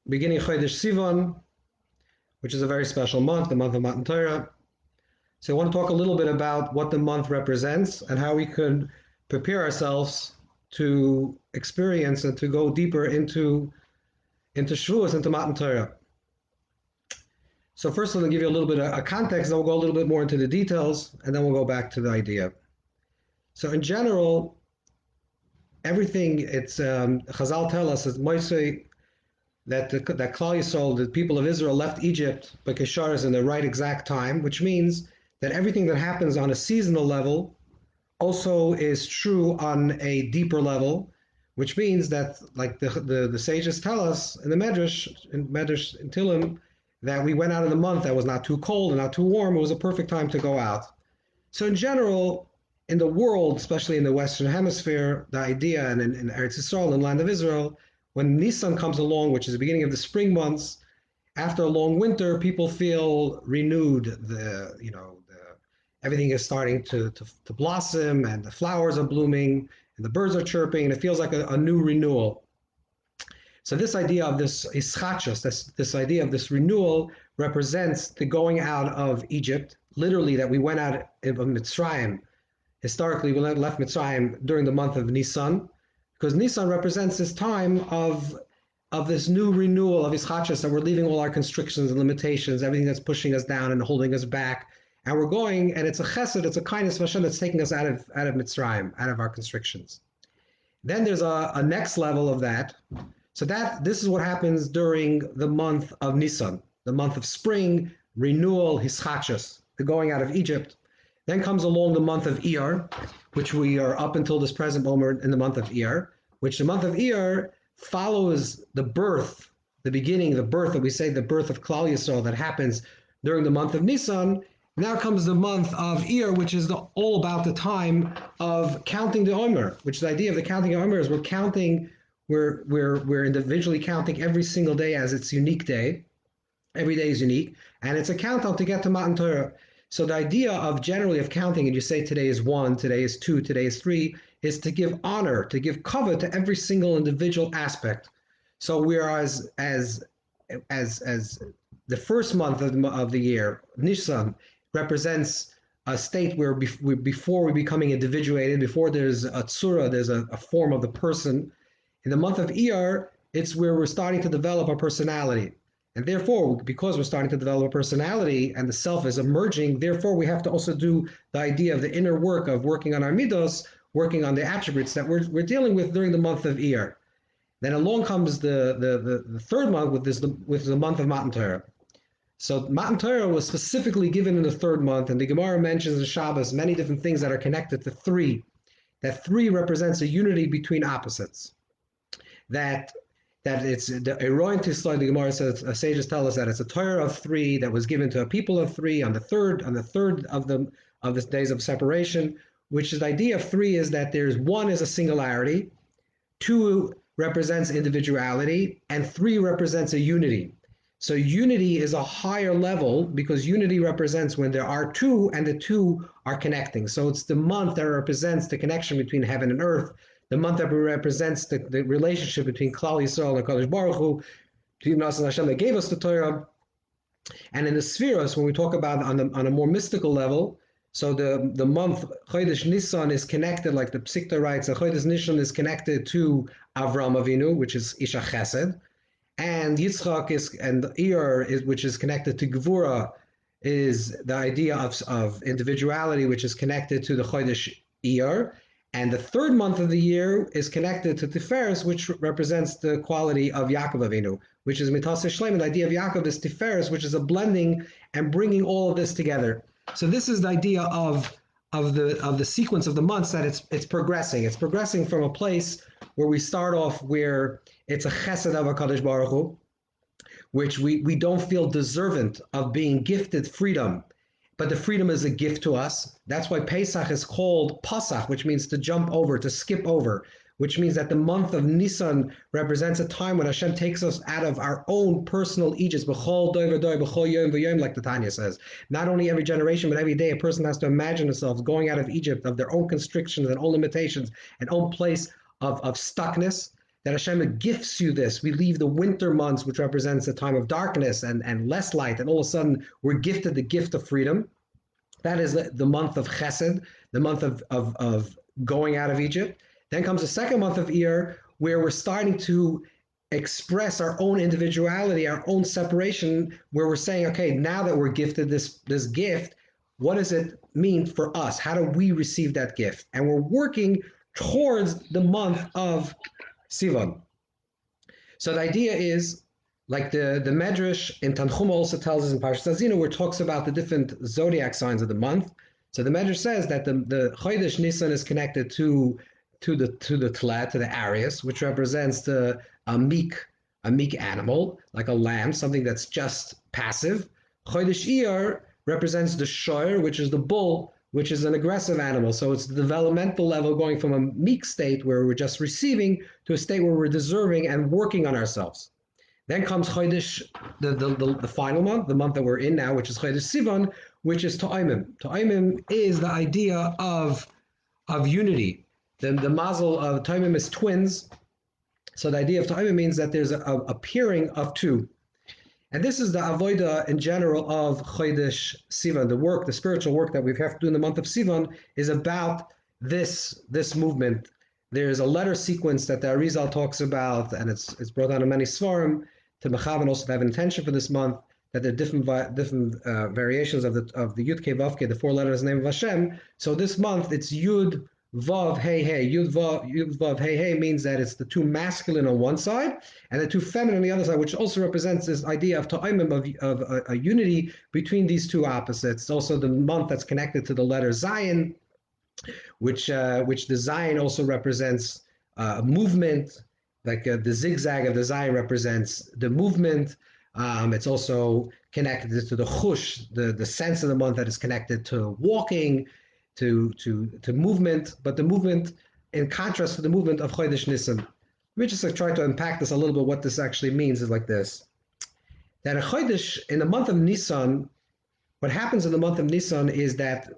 beginning Chodesh Sivan, which is a very special month, the month of Matan Torah. So I want to talk a little bit about what the month represents and how we could prepare ourselves to experience and to go deeper into Shavuos, into Matan Torah. So first, I'm going to give you a little bit of a context, then we'll go a little bit more into the details, and then we'll go back to the idea. So in general, everything, it's Chazal tell us, as Moshe, that Klal Yisrael, the people of Israel, left Egypt by Kesharis in the right exact time, which means that everything that happens on a seasonal level also is true on a deeper level, which means that, like the sages tell us in the Medrash in Tillim, that we went out of the month that was not too cold and not too warm. It was a perfect time to go out. So in general, in the world, especially in the Western Hemisphere, the idea, and in Eretz Yisrael, in the land of Israel, when Nisan comes along, which is the beginning of the spring months, after a long winter, people feel renewed. Everything is starting to blossom, and the flowers are blooming, and the birds are chirping, and it feels like a new renewal. So this idea of this ischachos, this idea of this renewal, represents the going out of Egypt, literally that we went out of Mitzrayim. Historically, we left Mitzrayim during the month of Nisan, because Nisan represents this time of this new renewal of ischachos, that we're leaving all our constrictions and limitations, everything that's pushing us down and holding us back, and we're going, and it's a chesed, it's a kindness of Hashem that's taking us out of Mitzrayim, out of our constrictions. Then there's a next level of that. So this is what happens during the month of Nisan, the month of spring, renewal, hischachos, the going out of Egypt. Then comes along the month of Iyar, which we are up until this present moment in the month of Iyar, which the month of Iyar follows the birth, the beginning, the birth that we say, the birth of Klal Yisrael that happens during the month of Nisan. Now comes the month of Iyar, which is all about the time of counting the Omer, which the idea of the counting of Omer is we're counting. We're individually counting every single day as its unique day. Every day is unique, and it's a countdown to get to Matan Torah. So the idea of generally of counting, and you say today is 1, today is 2, today is 3, is to give honor, to give cover to every single individual aspect. So whereas as the first month of the year, Nisan, represents a state where before we're becoming individuated, before there's a tzura, there's a form of the person. In the month of Iyar, it's where we're starting to develop our personality. And therefore, because we're starting to develop a personality and the self is emerging, therefore we have to also do the idea of the inner work of working on our midos, working on the attributes that we're dealing with during the month of Iyar. Then along comes the third month with the month of Matan Torah. So Matan Torah was specifically given in the third month, and the Gemara mentions in Shabbos many different things that are connected to 3. That 3 represents a unity between opposites. That it's the Eroin Tisloi, the Gemara says, sages tell us that it's a Torah of 3 that was given to a people of 3 on the third of the days of separation, which is the idea of 3 is that there's 1 is a singularity, 2 represents individuality, and 3 represents a unity. So unity is a higher level because unity represents when there are 2 and the 2 are connecting. So it's the month that represents the connection between heaven and earth, the month that represents the relationship between Klal Yisrael and Kadosh Baruch Hu, between us and Hashem that gave us the Torah. And in the spheres, when we talk about on a more mystical level, so the month Chodesh Nisan is connected, like the Psikta writes, Chodesh Nisan is connected to Avram Avinu, which is Isha Chesed, and Yitzchak and Iyar, which is connected to Gevura, is the idea of individuality, which is connected to the Chodesh Iyar. And the third month of the year is connected to Tiferes, which represents the quality of Yaakov Avinu, which is Mitas Shleim. The idea of Yaakov is Tiferes, which is a blending and bringing all of this together. So this is the idea of the sequence of the months, that it's progressing. It's progressing from a place where we start off where it's a chesed of HaKadosh Baruch Hu, which we don't feel deserving of being gifted freedom. But the freedom is a gift to us. That's why Pesach is called Pasach, which means to jump over, to skip over, which means that the month of Nisan represents a time when Hashem takes us out of our own personal Egypt, b'chol dover doy, b'chol yom v'yom, like the Tanya says. Not only every generation, but every day a person has to imagine themselves going out of Egypt, of their own constrictions and own limitations, and own place of stuckness. that Hashem gifts you this. We leave the winter months, which represents the time of darkness and less light, and all of a sudden we're gifted the gift of freedom. That is the month of Chesed, the month of going out of Egypt. Then comes the second month of Iyar, where we're starting to express our own individuality, our own separation, where we're saying, okay, now that we're gifted this gift, what does it mean for us? How do we receive that gift? And we're working towards the month of Sivan. So the idea is, like the Medrash in Tanchuma also tells us in Parashat Azina, where it talks about the different zodiac signs of the month. So the Medrash says that the Chodesh Nisan is connected to the Tleh, to the Arius, which represents a meek animal, like a lamb, something that's just passive. Chodesh Iyar represents the Shoyer, which is the bull, which is an aggressive animal. So it's the developmental level, going from a meek state where we're just receiving to a state where we're deserving and working on ourselves. Then comes Chodesh, the final month, the month that we're in now, which is Chodesh Sivan, which is Ta'imim. Ta'imim is the idea of unity. The mazel of Ta'imim is twins. So the idea of Ta'imim means that there's a pairing of two. And this is the avodah in general of Chodesh Sivan. The work, the spiritual work that we have to do in the month of Sivan is about this movement. There's a letter sequence that the Arizal talks about, and it's brought down in many svarim to Mechavan also to have an intention for this month, that there are different variations of the Yud Kei Vav Kei, the four letters name of Hashem. So this month it's Yud Vav Hey Hey. Yud Vav Hey Hey means that it's the two masculine on one side and the two feminine on the other side, which also represents this idea of ta'imim, of a unity between these two opposites. It's also the month that's connected to the letter Zion, which the Zion also represents movement, like the zigzag of the Zion represents the movement. It's also connected to the chush, the sense of the month that is connected to walking, to movement, but the movement in contrast to the movement of Chodesh Nisan. Let me just try to unpack this a little bit. What this actually means is like this: that in the month of Nisan, what happens in the month of Nisan is that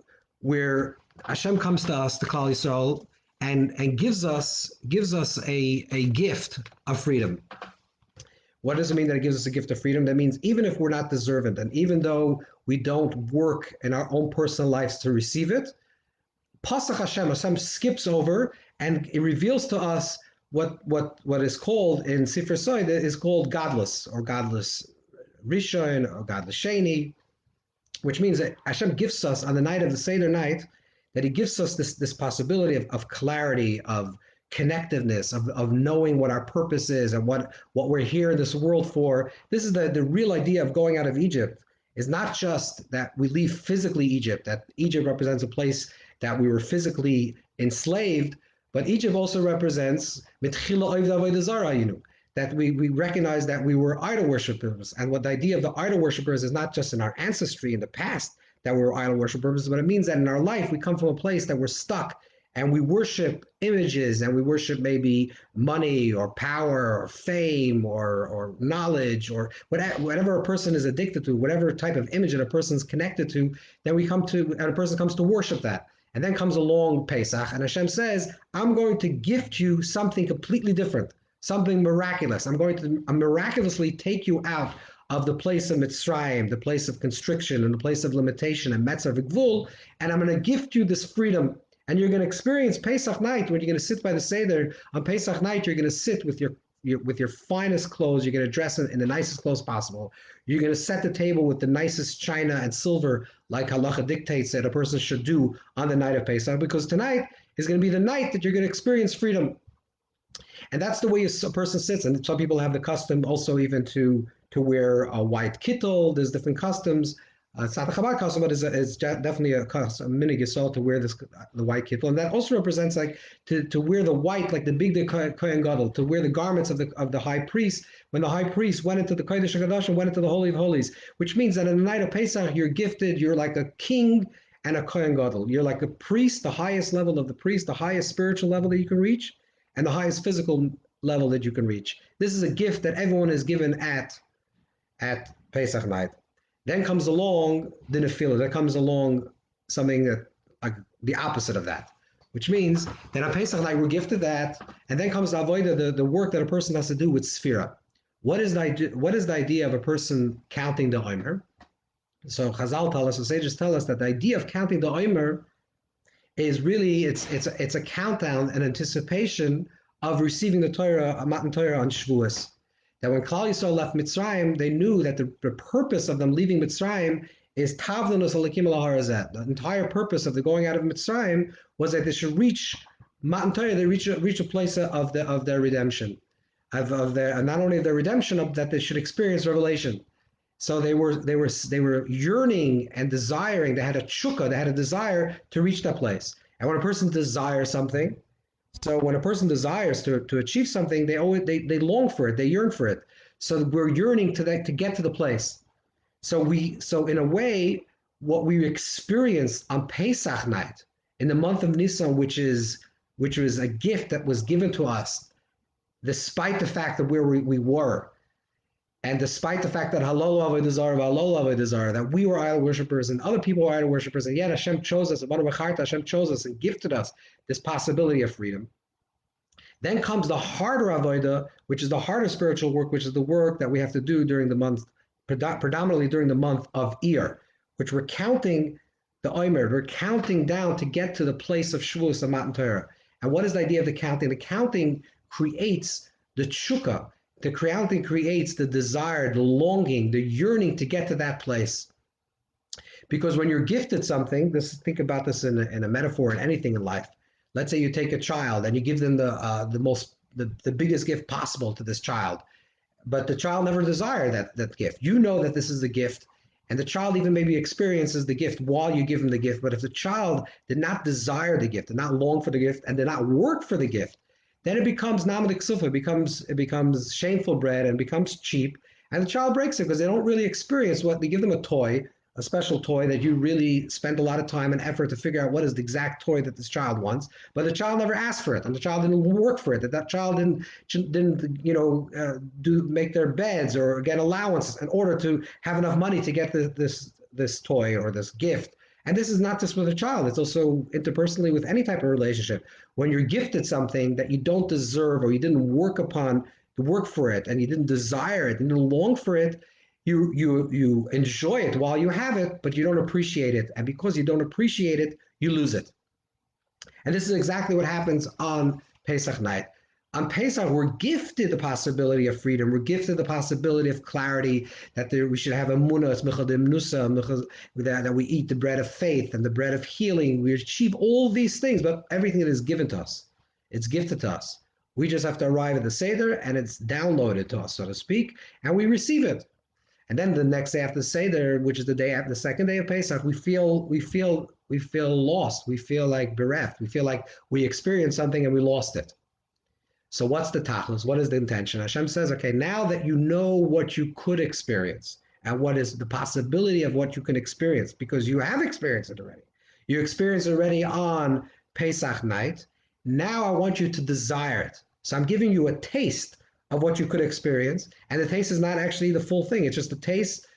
where Hashem comes to us, to Klal Yisrael, and gives us a gift of freedom. What does it mean that it gives us a gift of freedom? That means even if we're not deserving, and even though we don't work in our own personal lives to receive it, Pasach Hashem skips over and it reveals to us what is called in Sifra Soida is called Godless, or Godless Reshoring, or Godless Sheni, which means that Hashem gifts us on the night of the Seder night, that He gives us this possibility of clarity, of connectiveness, of knowing what our purpose is and what we're here in this world for. This is the real idea of going out of Egypt. Is not just that we leave physically Egypt, that Egypt represents a place that we were physically enslaved, but Egypt also represents that we recognize that we were idol worshippers. And what the idea of the idol worshippers is not just in our ancestry in the past that we were idol worshippers, but it means that in our life we come from a place that we're stuck and we worship images, and we worship maybe money or power or fame or knowledge or whatever a person is addicted to, whatever type of image that a person's connected to, then a person comes to worship that. And then comes along Pesach, and Hashem says, I'm going to gift you something completely different, something miraculous. I'm going to miraculously take you out of the place of Mitzrayim, the place of constriction, and the place of limitation, and Metzer V'Gvul, and I'm going to gift you this freedom. And you're going to experience Pesach night, when you're going to sit by the Seder. On Pesach night, you're going to sit with your finest clothes. You're going to dress in the nicest clothes possible. You're going to set the table with the nicest china and silver, like halacha dictates that a person should do on the night of Pesach, because tonight is going to be the night that you're going to experience freedom. And that's the way a person sits. And some people have the custom also even to wear a white kittel. There's different customs. It's not a Chabad custom, but it's definitely a custom, a minig yisrael, to wear the white kittel, and that also represents like to wear the white, like the big Kohen Gadol, to wear the garments of the high priest. When the high priest went into the Kodesh HaKadosh and went into the Holy of Holies, which means that on the night of Pesach you're gifted, you're like a king and a Kohen Gadol. You're like a priest, the highest level of the priest, the highest spiritual level that you can reach, and the highest physical level that you can reach. This is a gift that everyone is given at Pesach night. Then comes along the Nefilah. That comes along something that like the opposite of that. which means that on Pesach night we're gifted that, and then comes the avodah, the work that a person has to do with sphira. What is the idea of a person counting the Omer? So Chazal tell us, the sages tell us that the idea of counting the Omer is really it's a countdown and anticipation of receiving the Torah, Matan Torah on Shavuos. That when Klal Yisrael left Mitzrayim, they knew that the purpose of them leaving Mitzrayim is Tavlunus Alakim Al-Harazet. The entire purpose of the going out of Mitzrayim was that they should reach Matan Torah, they reach a place of their redemption, of their, not only of their redemption, of that they should experience revelation. So they were yearning and desiring. They had a chukka, they had a desire to reach that place. And when a person desires something, so when a person desires to achieve something, they long for it, they yearn for it. So we're yearning to get to the place. So in a way, what we experienced on Pesach night in the month of Nisan, which was a gift that was given to us, despite the fact that where we were, and despite the fact that halol avodah zarah, halol avodah zarah, that we were idol worshippers and other people were idol worshippers, and yet Hashem chose us, Hashem chose us and gifted us this possibility of freedom. Then comes the harder avodah, which is the harder spiritual work, which is the work that we have to do during the month, predominantly during the month of Iyar, which we're counting the Omer, we're counting down to get to the place of Shavuos and Matan Torah. And what is the idea of the counting? The counting creates the tshuka. The counting creates the desire, the longing, the yearning to get to that place. Because when you're gifted something, think about this in a metaphor in anything in life. Let's say you take a child and you give them the biggest gift possible to this child, but the child never desired that gift. You know that this is the gift, and the child even maybe experiences the gift while you give him the gift. But if the child did not desire the gift, did not long for the gift, and did not work for the gift, then it becomes namadik sufa, it becomes shameful bread and becomes cheap, and the child breaks it because they don't really experience what they give them a special toy that you really spent a lot of time and effort to figure out what is the exact toy that this child wants, but the child never asked for it, and the child didn't work for it, that child didn't make their beds or get allowances in order to have enough money to get this toy or this gift. And this is not just with a child, it's also interpersonally with any type of relationship. When you're gifted something that you don't deserve or you didn't work for it and you didn't desire it, and you didn't long for it, you enjoy it while you have it, but you don't appreciate it. And because you don't appreciate it, you lose it. And this is exactly what happens on Pesach night. On Pesach, we're gifted the possibility of freedom. We're gifted the possibility of clarity, that we should have emunah, that we eat the bread of faith and the bread of healing. We achieve all these things, but everything that is given to us, it's gifted to us. We just have to arrive at the Seder, and it's downloaded to us, so to speak, and we receive it. And then the next day after the Seder, which is the second day of Pesach, we feel lost. We feel like bereft. We feel like we experienced something and we lost it. So what's the tachlis? What is the intention? Hashem says, okay, now that you know what you could experience and what is the possibility of what you can experience, because you have experienced it already. You experienced it already on Pesach night. Now I want you to desire it. So I'm giving you a taste of what you could experience. And the taste is not actually the full thing. It's just a taste.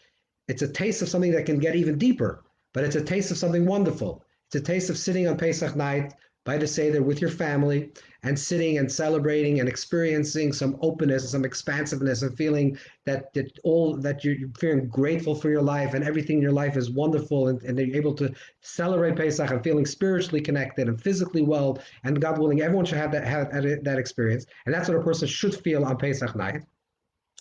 It's a taste of something that can get even deeper, but it's a taste of something wonderful. It's a taste of sitting on Pesach night by the Seder with your family and sitting and celebrating and experiencing some openness, some expansiveness, and feeling that you're feeling grateful for your life and everything in your life is wonderful, and you're able to celebrate Pesach and feeling spiritually connected and physically well, and God willing, everyone should have that experience, and that's what a person should feel on Pesach night.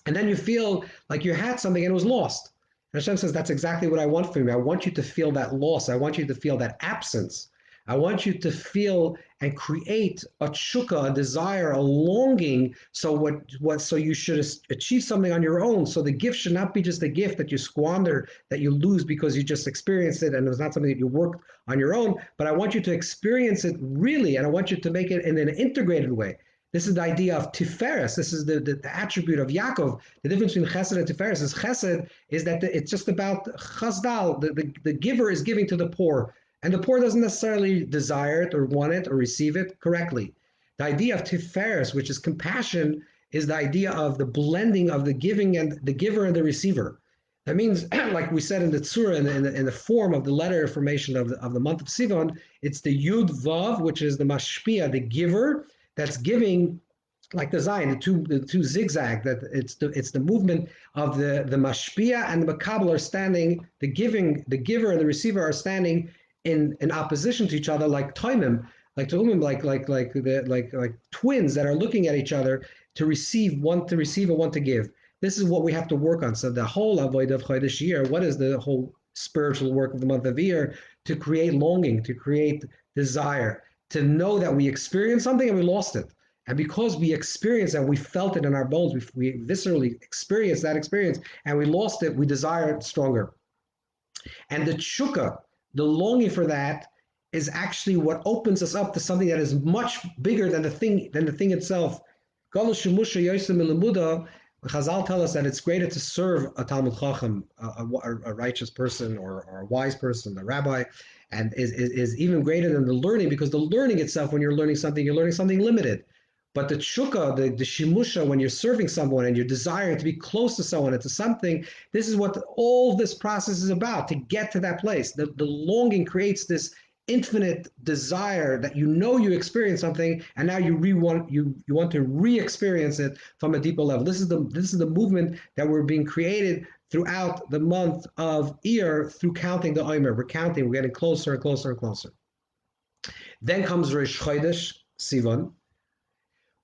And then you feel like you had something and it was lost. And Hashem says, that's exactly what I want from you. I want you to feel that loss. I want you to feel that absence. I want you to feel and create a tshuka, a desire, a longing. So so you should achieve something on your own. So the gift should not be just a gift that you squander, that you lose because you just experienced it and it was not something that you worked on your own. But I want you to experience it really, and I want you to make it in an integrated way. This is the idea of tiferes. This is the attribute of Yaakov. The difference between chesed and tiferes is chesed is that it's just about chazdal. The giver is giving to the poor. And the poor doesn't necessarily desire it or want it or receive it correctly. The idea of tiferes, which is compassion, is the idea of the blending of the giving and the giver and the receiver. That means, like we said in the tzura, in the form of the letter information of the month of Sivan, it's the Yud Vav, which is the mashpia, the giver, that's giving, like the Zion, the two zigzag. That it's the movement of the mashpia and the makabel are standing. The giver and the receiver are standing in opposition to each other, like toimim, like twins that are looking at each other to receive, one to receive and one to give. This is what we have to work on. So the whole avoid of Chodesh Iyar, what is the whole spiritual work of the month of Iyar? To create longing, to create desire, to know that we experienced something and we lost it. And because we experienced and we felt it in our bones, we viscerally experienced that experience and we lost it, we desire it stronger. And the tshuka, the longing for that, is actually what opens us up to something that is much bigger than the thing itself. Godless Reshoring, Chazal tell us that it's greater to serve a Talmud Chacham, a righteous person or a wise person, a rabbi, and is even greater than the learning, because the learning itself, when you're learning something limited. But the tshuka, the shimusha, when you're serving someone and you're desiring to be close to someone and to something, this is what all this process is about, to get to that place. The longing creates this infinite desire that you experience something, and now you want to re-experience it from a deeper level. This is the movement that we're being created throughout the month of Iyar through counting the Omer. We're counting, we're getting closer and closer and closer. Then comes Rosh Chodesh Sivan,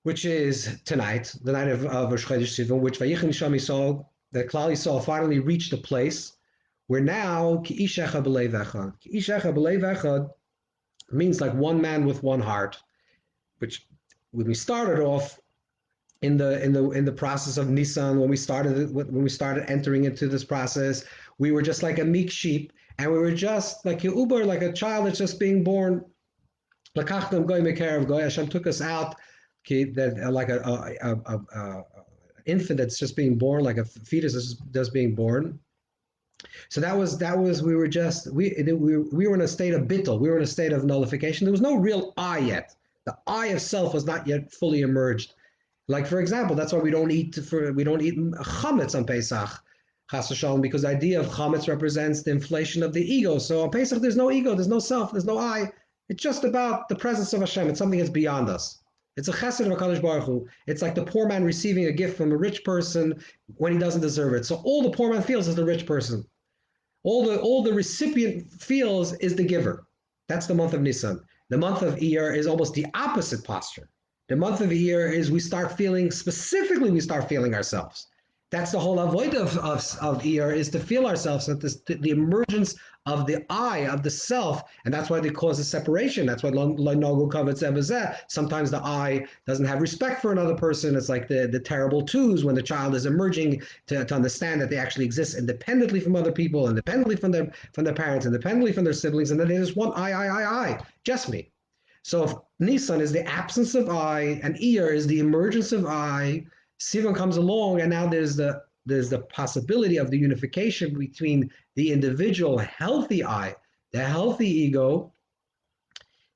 which is tonight, the night of Rosh Chodesh Sivan, which Vayichin Sham Yisrael, that Klal Yisrael finally reached a place where now Ki'ish Echad B'Leiv Echad. Ki'ish Echad B'Leiv Echad means like one man with one heart, which when we started off in the process of Nisan, when we started entering into this process, we were just like a meek sheep, and we were just like a child that's just being born. Lakachtem goy mekarev goy. Hashem took us out, like a infant that's just being born, like a fetus that's just being born. So that was we were in a state of bittul. We were in a state of nullification. There was no real I yet. The I of self was not yet fully emerged. Like, for example, that's why we don't eat chametz on Pesach, chas v'shalom, because the idea of chametz represents the inflation of the ego. So on Pesach, there's no ego, there's no self, there's no I. It's just about the presence of Hashem. It's something that's beyond us. It's a chesed of HaKadosh Baruch Hu. It's like the poor man receiving a gift from a rich person when he doesn't deserve it. So all the poor man feels is the rich person. All the recipient feels is the giver. That's the month of Nisan. The month of Iyar is almost the opposite posture. The month of Iyar is we start feeling ourselves. That's the whole avoid of Iyar, is to feel ourselves, that the emergence of the I, of the self, and that's why they cause a separation. That's why sometimes the I doesn't have respect for another person. It's like the terrible twos, when the child is emerging to understand that they actually exist independently from other people, independently from their parents, independently from their siblings, and then they just want I, just me. So if Nisan is the absence of I, and Iyar is the emergence of I, Sivan comes along, and now there's the possibility of the unification between the individual healthy I, the healthy ego,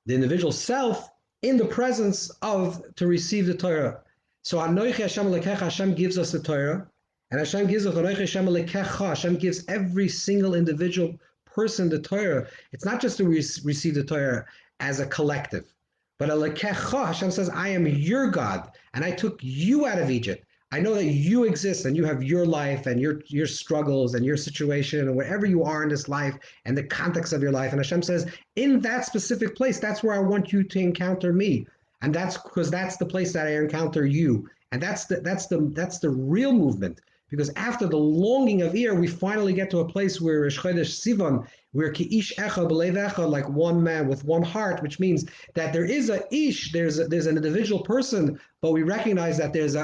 the individual self, in the presence of, to receive the Torah. So Anochi Hashem Lekecha, Hashem gives us the Torah, and Hashem gives us Anochi Hashem Lekecha, Hashem gives every single individual person the Torah. It's not just to receive the Torah as a collective, but Lekecha, Hashem says, I am your God, and I took you out of Egypt. I know that you exist and you have your life and your struggles and your situation and wherever you are in this life and the context of your life. And Hashem says, in that specific place, that's where I want you to encounter me. And that's because that's the place that I encounter you. And that's the real movement. Because after the longing of Iyar, we finally get to a place where Rosh Chodesh Sivan, where Ki'ish Echad B'Leiv Echad, like one man with one heart, which means that there is a ish, there's an individual person, but we recognize that there's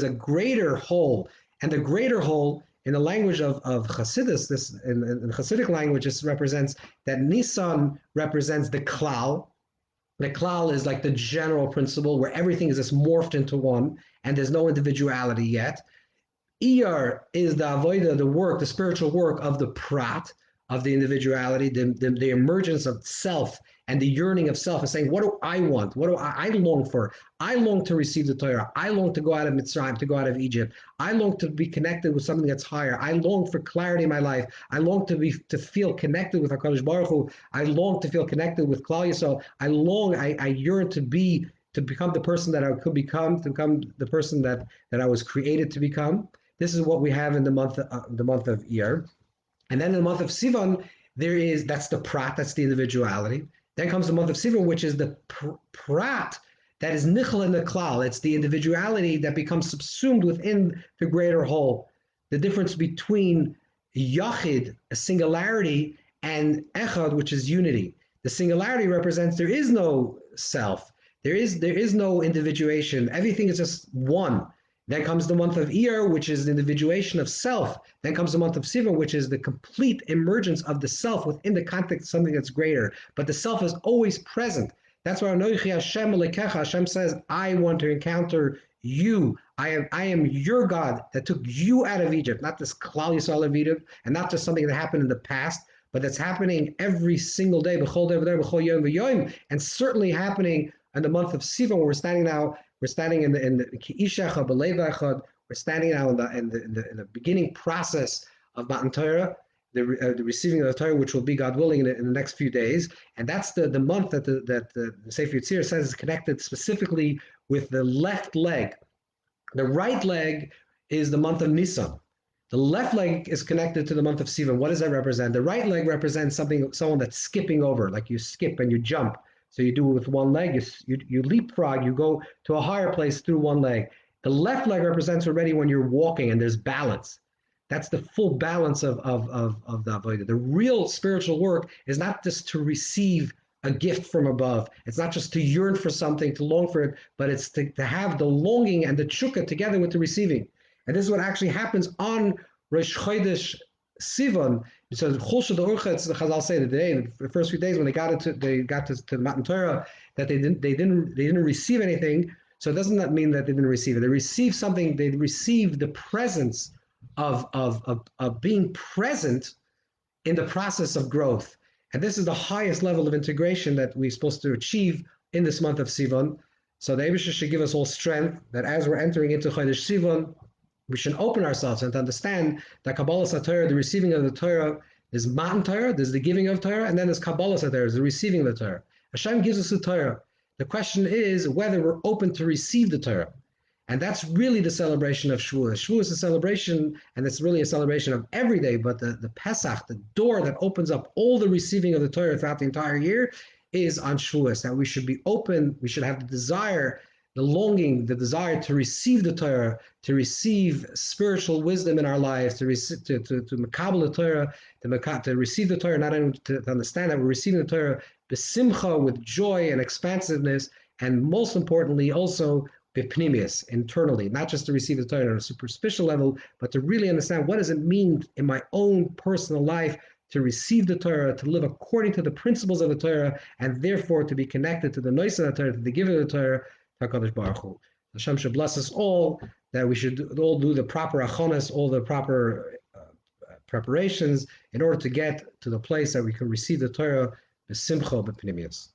a greater whole, and the greater whole, in the language of Chassidus, this in Chassidic language, this represents that Nisan represents the klal. The klal is like the general principle where everything is just morphed into one, and there's no individuality yet. Iyar is the avodah, the work, the spiritual work of the prat, of the individuality, the emergence of self and the yearning of self, and saying, what do I want? What do I long for? I long to receive the Torah. I long to go out of Mitzrayim, to go out of Egypt. I long to be connected with something that's higher. I long for clarity in my life. I long to feel connected with HaKadosh Baruch Hu. I long to feel connected with Klal Yisrael. I yearn to become the person that I could become, to become the person that I was created to become. This is what we have in the month of Iyar. And then in the month of Sivan, that's the prat, that's the individuality. Then comes the month of Sivan, which is the prat that is nichel in the klal. It's the individuality that becomes subsumed within the greater whole. The difference between yachid, a singularity, and echad, which is unity. The singularity represents there is no self. There is no individuation. Everything is just one. Then comes the month of Iyar, which is the individuation of self. Then comes the month of Sivan, which is the complete emergence of the self within the context of something that's greater. But the self is always present. That's why Hashem says, I want to encounter you. I am your God that took you out of Egypt, not this Klal Yisrael of Egypt, and not just something that happened in the past, but that's happening every single day, and certainly happening in the month of Sivan, where we're standing now. We're standing in the Ki'ishacha B'Lev Echad. We're standing now in the beginning process of Matan Torah, the receiving of the Torah, which will be, God willing, in the next few days. And that's the month that the Sefer Yetzirah says is connected specifically with the left leg. The right leg is the month of Nisan. The left leg is connected to the month of Sivan. What does that represent? The right leg represents someone that's skipping over, like you skip and you jump. So you do it with one leg, you leapfrog, you go to a higher place through one leg. The left leg represents already when you're walking and there's balance. That's the full balance of the avodah. The real spiritual work is not just to receive a gift from above. It's not just to yearn for something, to long for it, but it's to have the longing and the tshuka together with the receiving. And this is what actually happens on Rosh Chodesh Sivan. So the Chazal say that the first few days when they got to Matan Torah, that they didn't receive anything. So it doesn't mean that they didn't receive it. They received something. They received the presence of being present in the process of growth. And this is the highest level of integration that we're supposed to achieve in this month of Sivan. So the Eibusher should give us all strength that as we're entering into Chodesh Sivan, we should open ourselves and to understand that Kabbalah Torah, the receiving of the Torah, is Matan Torah, there's the giving of Torah, and then there's Kabbalah Torah, the receiving of the Torah. Hashem gives us the Torah. The question is whether we're open to receive the Torah. And that's really the celebration of Shavuos. Shavuos is a celebration, and it's really a celebration of every day, but the Pesach, the door that opens up all the receiving of the Torah throughout the entire year, is on Shavuos. That we should be open, we should have the desire, the longing, the desire to receive the Torah, to receive spiritual wisdom in our lives, to makabel the Torah, to receive the Torah, not only to understand that we're receiving the Torah, besimcha, with joy and expansiveness, and most importantly, also bipnimius, internally, not just to receive the Torah on a superficial level, but to really understand what does it mean in my own personal life to receive the Torah, to live according to the principles of the Torah, and therefore to be connected to the noise of the Torah, to the giver of the Torah, HaKadosh Baruch Hu. Hashem should bless us all, that we should all do the proper achonas, all the proper preparations in order to get to the place that we can receive the Torah b'simcha b'pnimius.